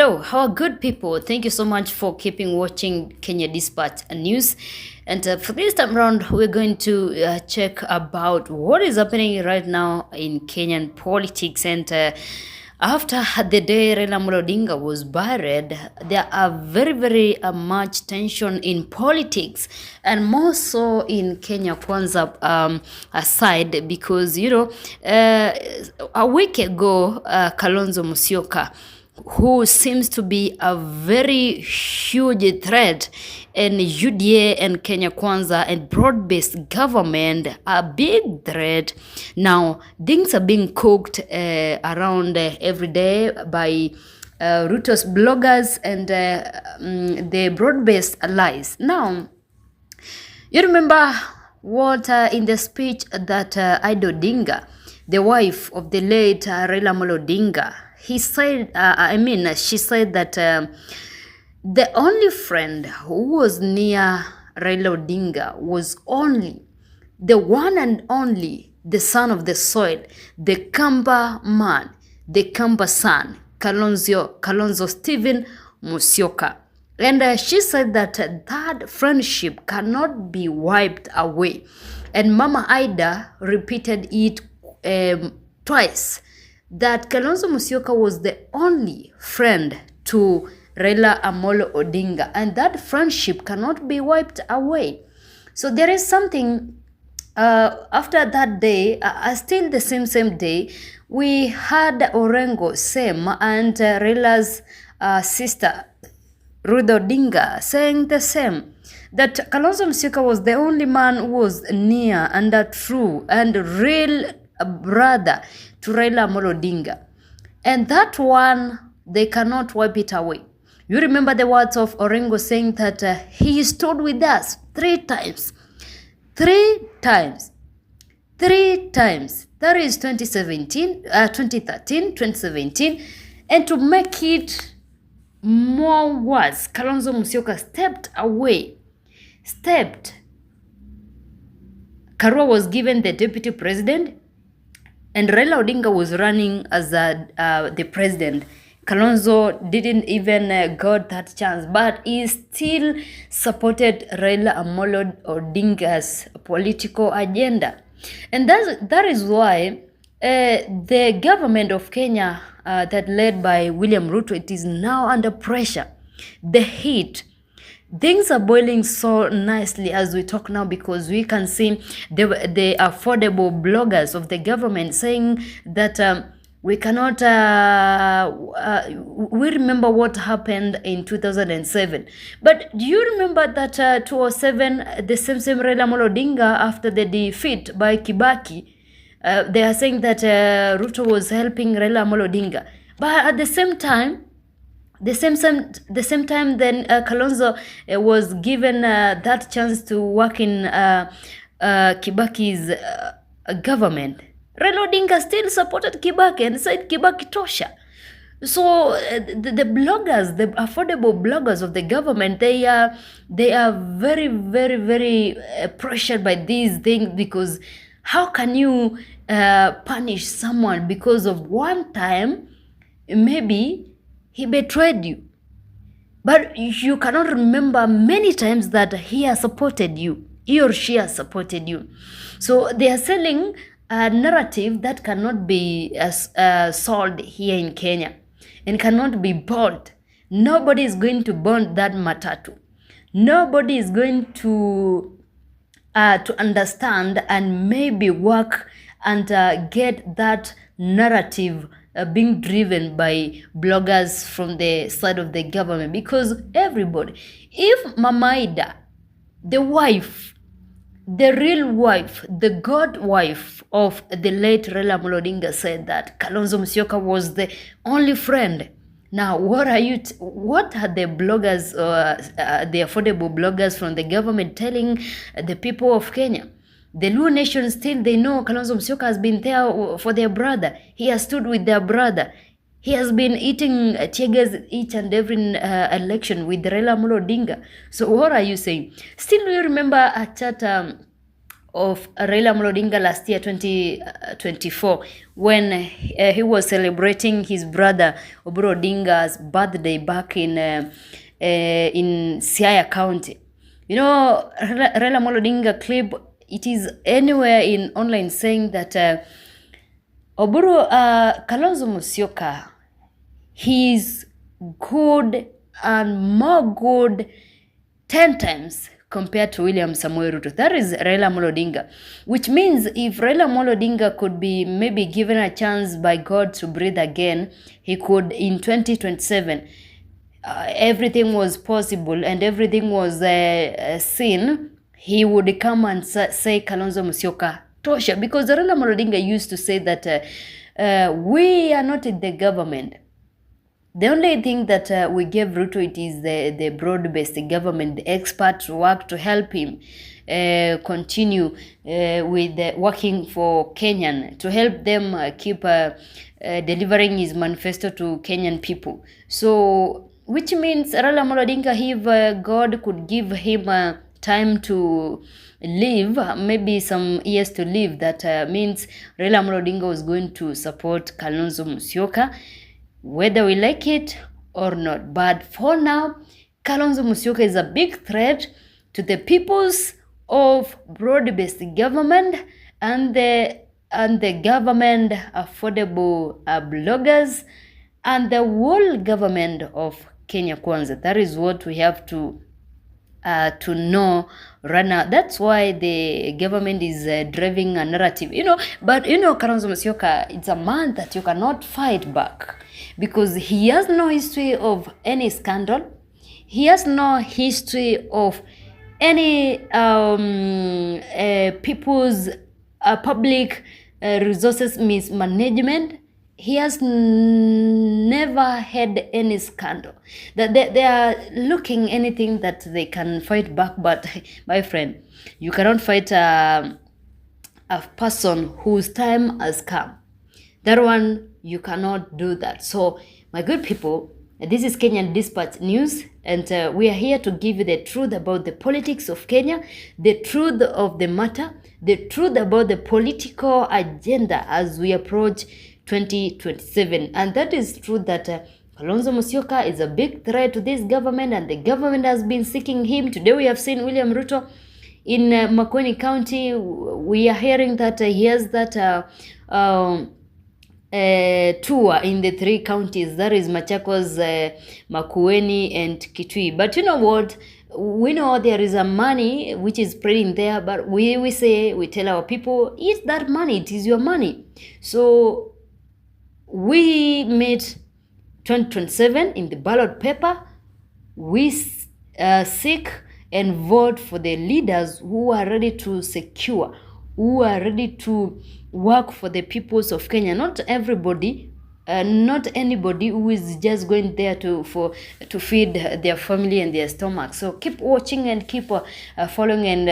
Hello, our good people. Thank you so much for keeping watching Kenya Dispatch News. And for this time around, we're going to check about what is happening right now in Kenyan politics. And after the day Raila Amolo Odinga was buried, there are very much tension in politics, and more so in Kenya Kwanza aside, because a week ago Kalonzo Musyoka, who seems to be a very huge threat in UDA and Kenya Kwanza and broad-based government, a big threat. Now, things are being cooked around every day by Ruto's bloggers and the broad-based allies. Now, you remember what in the speech that Ida Odinga, the wife of the late Raila Amolo Odinga, she said that the only friend who was near Raila Odinga was only the one and only the son of the soil, the Kamba man, the Kamba son, Kalonzo Stephen Musyoka. And she said that that friendship cannot be wiped away. And Mama Ida repeated it twice, that Kalonzo Musyoka was the only friend to Raila Amolo Odinga, and that friendship cannot be wiped away. So there is something after that day, still the same day, we had Orengo Sem and Raila's sister Ida Odinga saying the same, that Kalonzo Musyoka was the only man who was near and a true and real brother to Raila Amolo Odinga. And that one, they cannot wipe it away. You remember the words of Orengo saying that he stood with us three times. That is 2013, 2017. And to make it more worse, Kalonzo Musyoka stepped away. Karua was given the deputy president, and Raila Odinga was running as the president. Kalonzo didn't even got that chance, but he still supported Raila Amolo Odinga's political agenda. And that is why the government of Kenya, that led by William Ruto, it is now under pressure. The heat. Things are boiling so nicely as we talk now, because we can see the affordable bloggers of the government saying that we cannot, we remember what happened in 2007. But do you remember that 2007, the same Raila Amolo Odinga, after the defeat by Kibaki, they are saying that Ruto was helping Raila Amolo Odinga. But at the same time, then Kalonzo was given that chance to work in Kibaki's government. Raila Odinga still supported Kibaki and said Kibaki tosha. So the bloggers, the affordable bloggers of the government, they are very pressured by these things, because how can you punish someone because of one time maybe he betrayed you, but you cannot remember many times that he has supported you, he or she has supported you. So they are selling a narrative that cannot be sold here in Kenya and cannot be bought. Nobody is going to burn that matatu. Nobody is going to understand and maybe work and get that narrative being driven by bloggers from the side of the government. Because everybody, if Mama Ida, the wife, the real wife, the God wife of the late Raila Amolo Odinga, said that Kalonzo Musyoka was the only friend, now what are the bloggers, the affordable bloggers from the government telling the people of Kenya? The Luo Nation, still they know Kalonzo Musyoka has been there for their brother. He has stood with their brother. He has been eating tears each and every election with Raila Amolo Odinga. So what are you saying? Still, you remember a chat of Raila Amolo Odinga last year, 2024, when he was celebrating his brother Oburu Odinga's birthday back in Siaya County. You know, Raila Amolo Odinga clip, it is anywhere in online saying that Kalonzo Musyoka, he's good and more good 10 times compared to William Samoei Ruto. That is Raila Amolo Odinga, which means if Raila Amolo Odinga could be maybe given a chance by God to breathe again, he could in 2027. Everything was possible and everything was seen. He would come and say Kalonzo Musyoka tosha, because Raila Amolo Odinga used to say that we are not in the government. The only thing that we gave Ruto, it is the broad-based government, the experts work to help him continue with working for Kenyan, to help them keep delivering his manifesto to Kenyan people. So, which means Raila Amolo Odinga, if God could give him time to live, maybe some years to live, that means Raila Amolo Odinga was going to support Kalonzo Musyoka, whether we like it or not. But for now, Kalonzo Musyoka is a big threat to the peoples of broad-based government and the government affordable bloggers and the whole government of Kenya Kwanza. That is what we have to know right now. That's why the government is driving a narrative, but Kalonzo Musyoka, it's a man that you cannot fight back, because he has no history of any scandal. He has no history of any people's public resources mismanagement. He has never had any scandal. That they are looking anything that they can fight back, but my friend, you cannot fight a person whose time has come. That one, you cannot do that. So, my good people, this is Kenyan Dispatch News, and we are here to give you the truth about the politics of Kenya, the truth of the matter, the truth about the political agenda as we approach 2027. And that is true that Kalonzo Musyoka is a big threat to this government, and the government has been seeking him. Today we have seen William Ruto in Makueni County. We are hearing that he has that tour in the 3 counties, that is Machakos, Makueni and Kitui. But you know what? We know there is a money which is spreading there, but we tell our people, eat that money, it is your money. So we meet 2027 in the ballot paper. We seek and vote for the leaders who are ready to secure, who are ready to work for the peoples of Kenya. Not everybody, not anybody who is just going there to feed their family and their stomach. So keep watching and keep following and